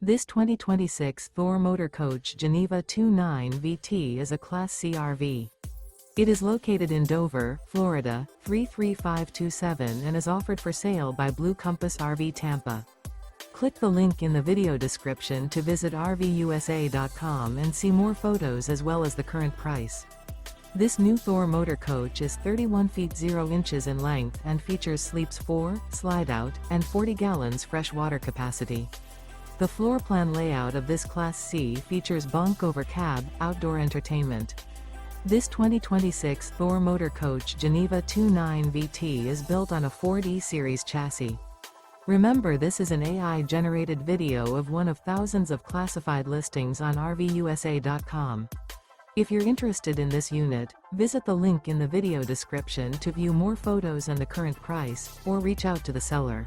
This 2026 Thor Motor Coach Geneva 29 VT is a Class C RV. It is located in Dover, Florida, 33527 and is offered for sale by Blue Compass RV Tampa. Click the link in the video description to visit RVUSA.com and see more photos as well as the current price. This new Thor Motor Coach is 31 feet 0 inches in length and features sleeps 4, Slideout, and 40 gallons fresh water capacity. The floor plan layout of this Class C features Bunk Over Cab, outdoor entertainment. This 2026 Thor Motor Coach Geneva 29 VT is built on a Ford E-Series chassis. Remember, this is an AI-generated video of one of thousands of classified listings on RVUSA.com. If you're interested in this unit, visit the link in the video description to view more photos and the current price, or reach out to the seller.